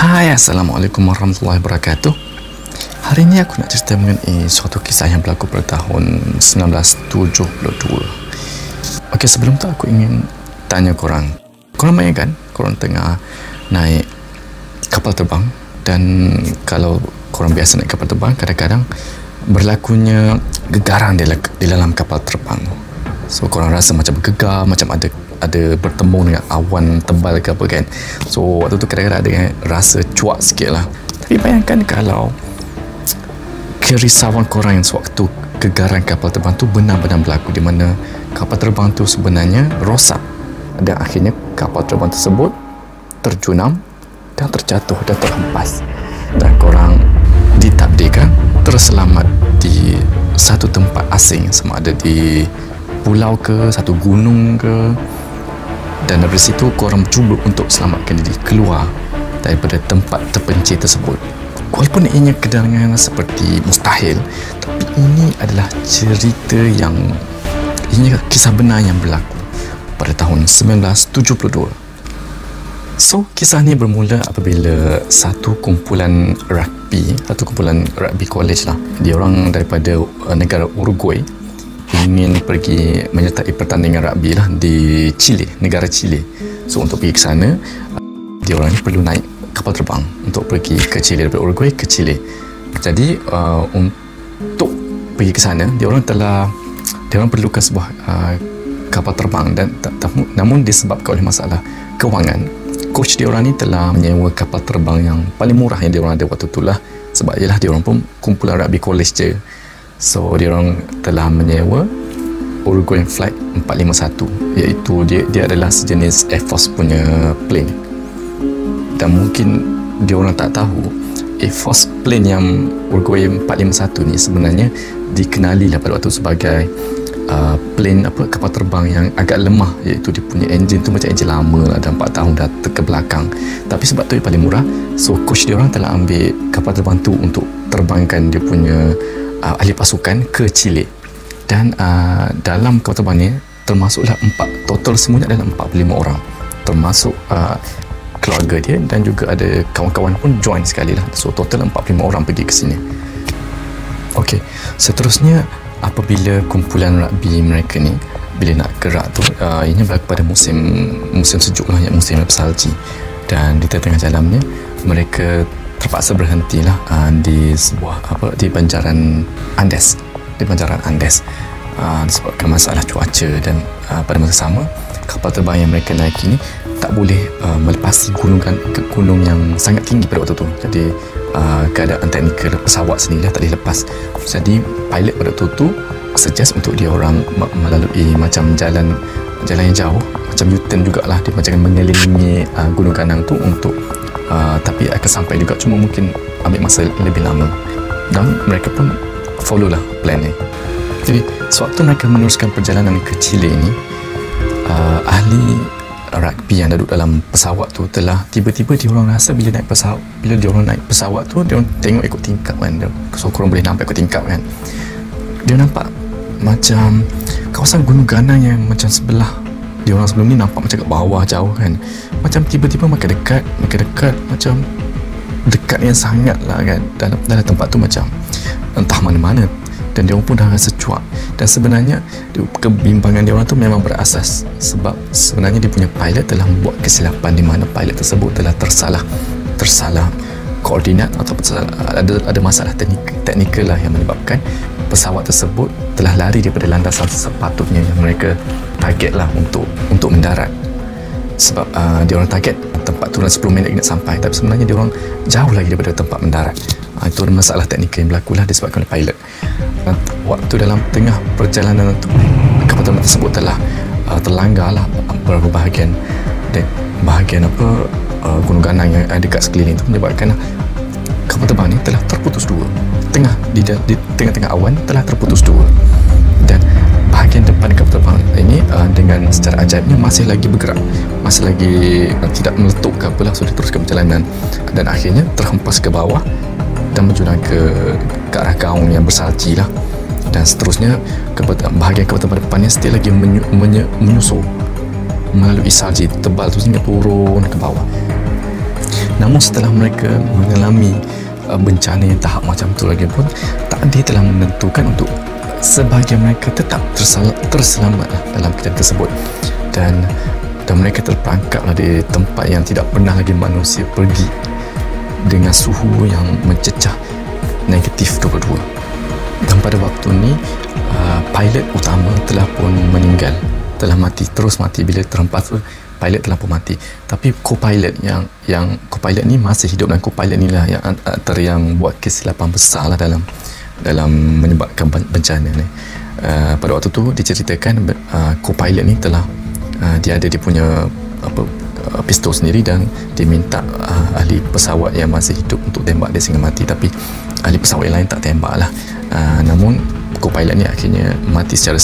Hai, Assalamualaikum warahmatullahi wabarakatuh. Hari ini aku nak cerita mengenai suatu kisah yang berlaku pada tahun 1972. Okey, sebelum tu aku ingin tanya korang bayangkan korang tengah naik kapal terbang, dan kalau korang biasa naik kapal terbang, kadang-kadang berlakunya gegaran di dalam kapal terbang. So korang rasa macam bergegar, macam ada bertemu dengan awan tebal ke apa kan. So waktu tu kadang-kadang ada rasa cuak sikit lah. Tapi bayangkan kalau kerisauan korang yang sewaktu gegaran kapal terbang tu benar-benar berlaku, di mana kapal terbang tu sebenarnya rosak dan akhirnya kapal terbang tersebut terjunam dan terjatuh dan terhempas, dan korang ditakdirkan terselamat di satu tempat asing, sama ada di pulau ke, satu gunung ke, dan dari situ korang cuba untuk selamatkan diri keluar daripada tempat terpencil tersebut. Walaupun ianya kedengaran seperti mustahil, tapi ini adalah cerita yang, ini kisah benar yang berlaku pada tahun 1972. So kisah ni bermula apabila satu kumpulan rugby college lah, dia orang daripada negara Uruguay ingin pergi menyertai pertandingan rugby lah di Chile, negara Chile. So untuk pergi ke sana, dia orang ni perlu naik kapal terbang untuk pergi ke Chile, daripada Uruguay ke Chile. Jadi untuk pergi ke sana, dia orang perlukan sebuah kapal terbang, dan namun disebabkan oleh masalah kewangan, coach dia orang ni telah menyewa kapal terbang yang paling murah yang dia orang ada waktu tu lah, sebab ialah dia orang pun kumpulan rugby college je. So dia orang telah menyewa Uruguayan Flight 451, iaitu dia adalah sejenis Air Force punya plane. Dan mungkin dia orang tak tahu, Air Force plane yang Uruguayan 451 ni sebenarnya dikenali lah pada waktu sebagai plane kapal terbang yang agak lemah, iaitu dia punya enjin tu macam enjin lama lah, dah 4 tahun dah ke belakang. Tapi sebab tu dia paling murah, so coach dia orang telah ambil kapal terbang tu untuk terbangkan dia punya ahli pasukan ke Chile. Dan dalam kapal terbang ni termasuklah total semuanya adalah 45 orang, termasuk keluarga dia, dan juga ada kawan-kawan pun join sekali lah. So total 45 orang pergi ke sini. Okey, seterusnya apabila kumpulan rugby mereka ni bila nak gerak tu, ini berlaku pada musim sejuk lah, musim salji, dan di tengah jalannya mereka terpaksa berhentilah di banjaran Andes, disebabkan masalah cuaca. Dan pada masa sama, kapal terbang yang mereka naiki ni tak boleh melepasi gunung yang sangat tinggi pada waktu tu. Jadi keadaan teknikal pesawat sendiri tak boleh lepas. Jadi pilot pada waktu tu suggest untuk dia orang melalui macam jalan yang jauh, macam U-turn jugalah, dia macam mengelilingi gunung Ganang tu untuk tapi akan sampai juga, cuma mungkin ambil masa lebih lama. Dan mereka pun follow lah plan ni. Jadi sewaktu mereka meneruskan perjalanan ke Chile ni, ahli rugby yang duduk dalam pesawat tu telah tiba-tiba dia orang rasa bila dia orang naik pesawat tu, dia orang tengok ikut tingkap kan, so korang boleh nampak ikut tingkap kan, dia nampak macam kawasan gunung Ganang yang macam sebelah dia orang sebelum ni nampak macam kat bawah jauh kan, macam tiba-tiba makin dekat, macam dekat yang sangat lah kan, dalam tempat tu macam entah mana-mana. Dan dia orang pun dah rasa cuak. Dan sebenarnya kebimbangan dia orang tu memang berasas, sebab sebenarnya dia punya pilot telah membuat kesilapan, di mana pilot tersebut telah tersalah koordinat, atau ada masalah teknikal lah yang menyebabkan pesawat tersebut telah lari daripada landasan sepatutnya yang mereka target lah untuk mendarat. Sebab dia orang target tempat tu dalam 10 minit nak sampai, tapi sebenarnya dia orang jauh lagi daripada tempat mendarat. Itu masalah teknikal yang berlaku lah disebabkan oleh pilot. Waktu dalam tengah perjalanan tu, kapal terbang tersebut telah terlanggar lah beberapa bahagian, dan bahagian gunung Ganang yang ada dekat sekeliling tu menyebabkan kapal terbang ni telah terputus dua. Di tengah-tengah awan telah terputus dua, dan bahagian depan kapal terbang ini dengan secara ajaibnya masih lagi bergerak, masih lagi tidak meletup ke apalah. So dia teruskan perjalanan dan akhirnya terhempas ke bawah dan menjurang ke arah gaung yang bersalji lah. Dan seterusnya bahagian kapal terbang depannya still lagi menyusul melalui salji tebal tu sehingga turun ke bawah. Namun setelah mereka mengalami bencana yang tahap macam tu lagi pun, takdir telah menentukan untuk sebahagian mereka tetap terselamat dalam kejadian tersebut, dan mereka terperangkaplah di tempat yang tidak pernah lagi manusia pergi dengan suhu yang mencecah negatif 22. Dan pada waktu ni pilot utama telah pun meninggal, telah mati, terus mati. Bila terhempas tu, pilot telah pun mati, tapi co-pilot yang co-pilot ni masih hidup, dan co-pilot ni lah yang antara yang buat kesilapan besar lah dalam menyebabkan bencana ni. Pada waktu tu diceritakan co-pilot ni telah dia ada dia punya pistol sendiri, dan dia minta ahli pesawat yang masih hidup untuk tembak dia sehingga mati, tapi ahli pesawat yang lain tak tembak lah. Namun co-pilot ni akhirnya mati secara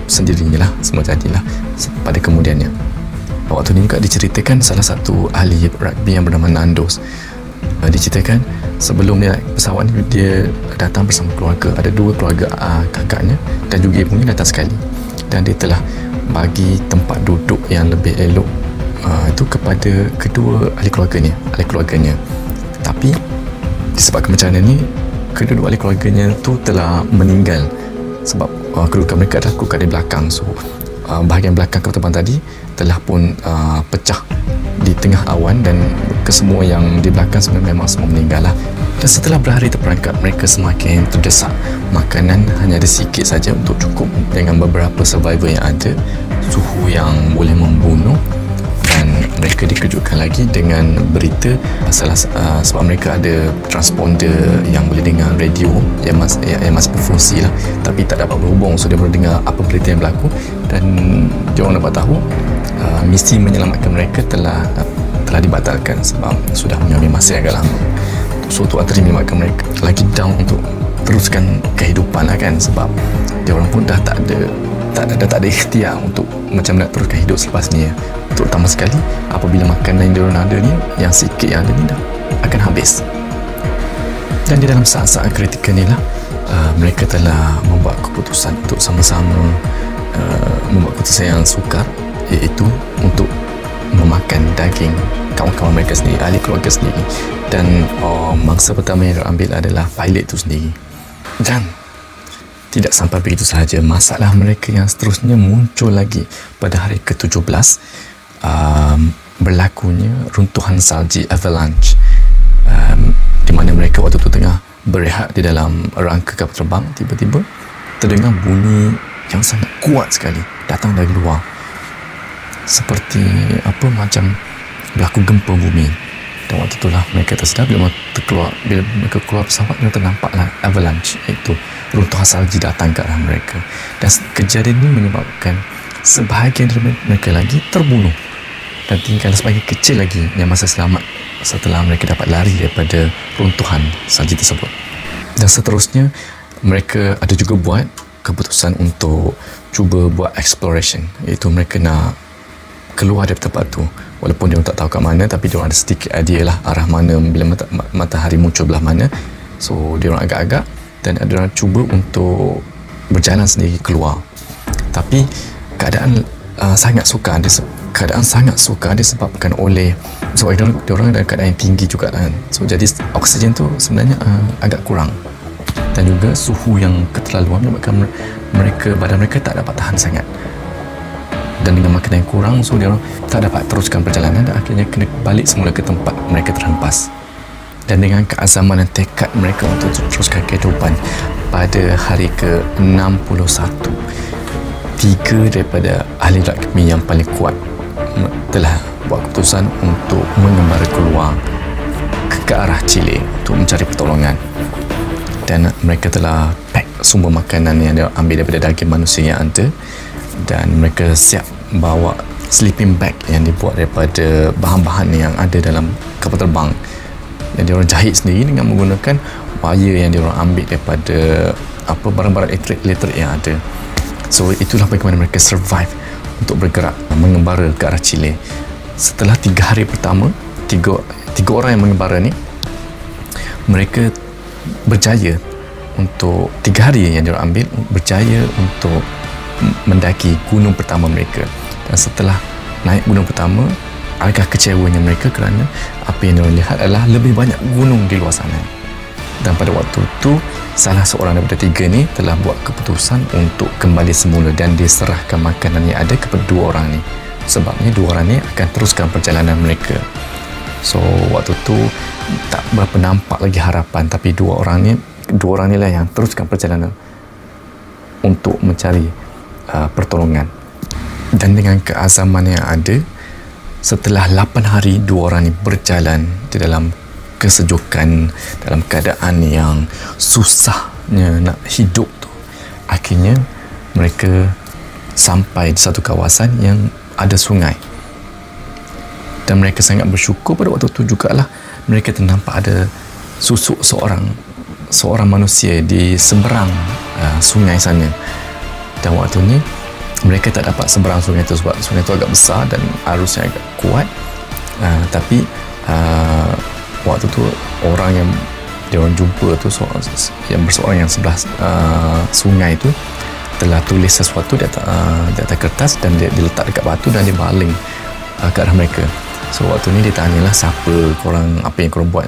sendirinya lah, semua jadilah pada kemudiannya. Waktu ni juga diceritakan salah satu ahli rugby yang bernama Nandos, diceritakan sebelum dia naik pesawat ni, dia datang bersama keluarga, ada 2 keluarga kakaknya dan juga ibunya datang sekali, dan dia telah bagi tempat duduk yang lebih elok itu kepada kedua ahli keluarganya. Tapi disebabkan bencana ni, kedua ahli keluarganya tu telah meninggal sebab kedudukan mereka adalah kedudukan di belakang. So bahagian belakang kapal terbang tadi telah pun pecah di tengah awan, dan kesemua yang di belakang sebenarnya memang semua meninggal lah. Dan setelah berhari terperangkap, mereka semakin terdesak. Makanan hanya ada sikit saja untuk cukup dengan beberapa survivor yang ada, suhu yang boleh membunuh, dan mereka dikejutkan lagi dengan berita sebab mereka ada transponder yang boleh dengar radio yang masih berfungsi lah, tapi tak dapat berhubung. So dia boleh dengar apa berita yang berlaku, dan dia orang dapat tahu misi menyelamatkan mereka telah dibatalkan sebab sudah mengambil masa agak lama. So tu akhirnya menyelamatkan mereka lagi down untuk teruskan kehidupan lah kan, sebab dia orang pun dah tak ada ikhtiar untuk macam nak teruskan hidup selepas ni, terutama sekali apabila makanan yang dia orang ada ni, yang sikit yang ada ni dah akan habis. Dan di dalam saat-saat kritikal ni lah mereka telah membuat keputusan untuk sama-sama membuat keputusan yang sukar, iaitu untuk memakan daging kawan-kawan mereka sendiri, ahli keluarga sendiri. Dan mangsa pertama yang diambil adalah pilot itu sendiri. Dan tidak sampai begitu sahaja, masalah mereka yang seterusnya muncul lagi pada hari ke-17, berlakunya runtuhan salji, avalanche, di mana mereka waktu itu tengah berehat di dalam rangka kapal terbang. Tiba-tiba terdengar bunyi yang sangat kuat sekali datang dari luar, seperti macam berlaku gempa bumi. Dan waktu itulah mereka tersedar. Bila mereka keluar pesawat, mereka ternampaklah avalanche, iaitu runtuhan salji datang ke arah mereka. Dan kejadian ini menyebabkan sebahagian dari mereka lagi terbunuh, dan tinggal sebahagian kecil lagi yang masih selamat setelah mereka dapat lari daripada runtuhan salji tersebut. Dan seterusnya mereka ada juga buat keputusan untuk cuba buat exploration, iaitu mereka nak keluar dari tempat tu. Walaupun dia orang tak tahu kat mana, tapi dia orang ada sedikit idea lah arah mana bila matahari muncul belah mana. So dia orang agak-agak, dan dia orang cuba untuk berjalan sendiri keluar. Tapi keadaan sangat sukar disebabkan oleh sebab dia orang dalam keadaan yang tinggi juga kan. So jadi oksigen tu sebenarnya agak kurang, dan juga suhu yang keterlaluan menyebabkan badan mereka tak dapat tahan sangat. Dan dengan makanan yang kurang, so dia orang tak dapat teruskan perjalanan, dan akhirnya kena balik semula ke tempat mereka terhempas. Dan dengan keazaman dan tekad mereka untuk teruskan kehidupan, pada hari ke-61, 3 daripada ahli rugby yang paling kuat telah buat keputusan untuk mengembara keluar ke arah Chile untuk mencari pertolongan. Dan mereka telah pack sumber makanan yang dia ambil daripada daging manusia yang ada, dan mereka siap bawa sleeping bag yang dibuat daripada bahan-bahan yang ada dalam kapal terbang, yang dia orang jahit sendiri dengan menggunakan wire yang dia orang ambil daripada barang-barang elektrik yang ada. So itulah bagaimana mereka survive untuk bergerak mengembara ke arah Chile. Setelah 3 hari pertama, tiga orang yang mengembara ni, mereka berjaya untuk 3 hari yang dia orang ambil, berjaya untuk mendaki gunung pertama mereka. Dan setelah naik gunung pertama, agak kecewanya mereka kerana apa yang mereka lihat adalah lebih banyak gunung di luar sana. Dan pada waktu itu salah seorang daripada tiga ni telah buat keputusan untuk kembali semula dan diserahkan makanan yang ada kepada dua orang ni. Sebabnya dua orang ni akan teruskan perjalanan mereka. So waktu tu tak berapa nampak lagi harapan, tapi dua orang ni lah yang teruskan perjalanan untuk mencari pertolongan. Dan dengan keazaman yang ada, setelah 8 hari dua orang ni berjalan di dalam kesejukan, dalam keadaan yang susahnya nak hidup tu, akhirnya mereka sampai di satu kawasan yang ada sungai. Dan mereka sangat bersyukur pada waktu itu jugalah mereka ternampak ada susuk seorang manusia di seberang sungai sana. Dan waktu ni mereka tak dapat seberang sungai itu sebab sungai itu agak besar dan arusnya agak kuat. Tapi waktu tu orang yang dia orang jumpa tu, seorang yang sebelah sungai itu telah tulis sesuatu di atas kertas dan dia letak dekat batu dan dia baling ke arah mereka. So waktu ni dia tanyalah, siapa korang, apa yang korang buat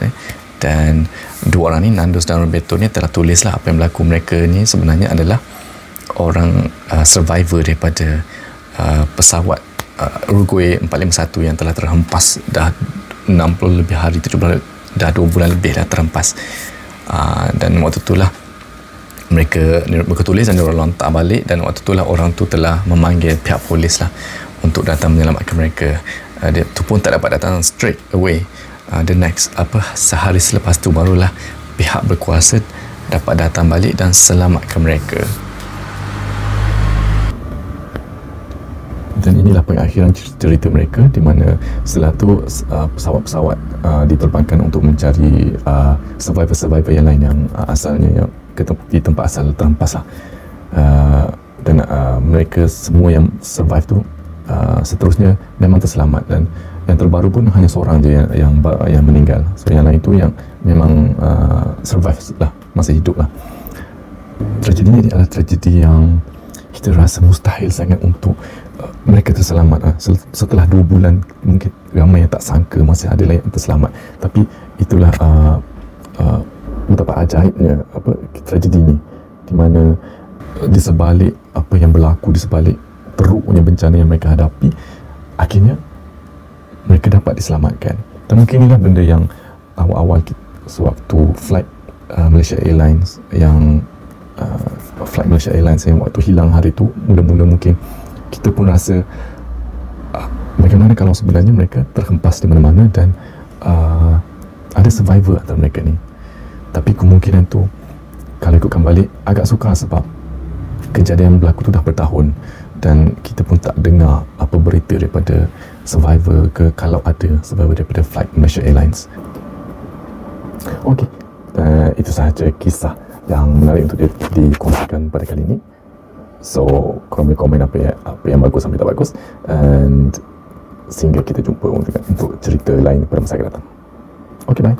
dan dua orang ni, Nandos dan Roberto ni, telah tulislah apa yang berlaku. Mereka ni sebenarnya adalah orang survivor daripada pesawat Uruguay 451 yang telah terhempas dah 60 lebih hari, 17, dah 2 bulan lebih dah terhempas. Dan waktu itulah mereka tulis dan orang lontar balik, dan waktu itulah orang tu telah memanggil pihak polis lah untuk datang menyelamatkan mereka. Dia tu pun tak dapat datang straight away. Sehari selepas tu barulah pihak berkuasa dapat datang balik dan selamatkan mereka. Dan inilah pengakhiran cerita mereka, di mana setelah tu pesawat-pesawat diterbangkan untuk mencari survivor-survivor yang lain yang asalnya yang di tempat asal terhempas lah. Dan mereka semua yang survive tu seterusnya memang terselamat, dan yang terbaru pun hanya seorang je yang meninggal. So yang lain tu yang memang survive lah, masih hidup lah. Tragedi ini adalah tragedi yang kita rasa mustahil sangat untuk mereka terselamat. Setelah 2 bulan mungkin ramai yang tak sangka masih ada yang terselamat, tapi itulah betapa ajaibnya tragedi ini, di mana di sebalik apa yang berlaku, di sebalik teruknya bencana yang mereka hadapi, akhirnya mereka dapat diselamatkan. Dan mungkin inilah benda yang awal-awal sewaktu flight Malaysia Airlines yang waktu hilang hari tu, mula-mula mungkin kita pun rasa bagaimana kalau sebenarnya mereka terhempas di mana-mana dan ada survivor antara mereka ni. Tapi kemungkinan tu kalau ikutkan balik agak sukar, sebab kejadian berlaku tu dah bertahun dan kita pun tak dengar apa berita daripada survivor ke, kalau ada survivor daripada flight Malaysia Airlines. Okey, itu sahaja kisah yang menarik untuk dikongsikan pada kali ini. So korang boleh komen apa yang bagus, apa yang tak bagus, and sehingga kita jumpa untuk cerita lain pada masa akan datang. Okey, bye.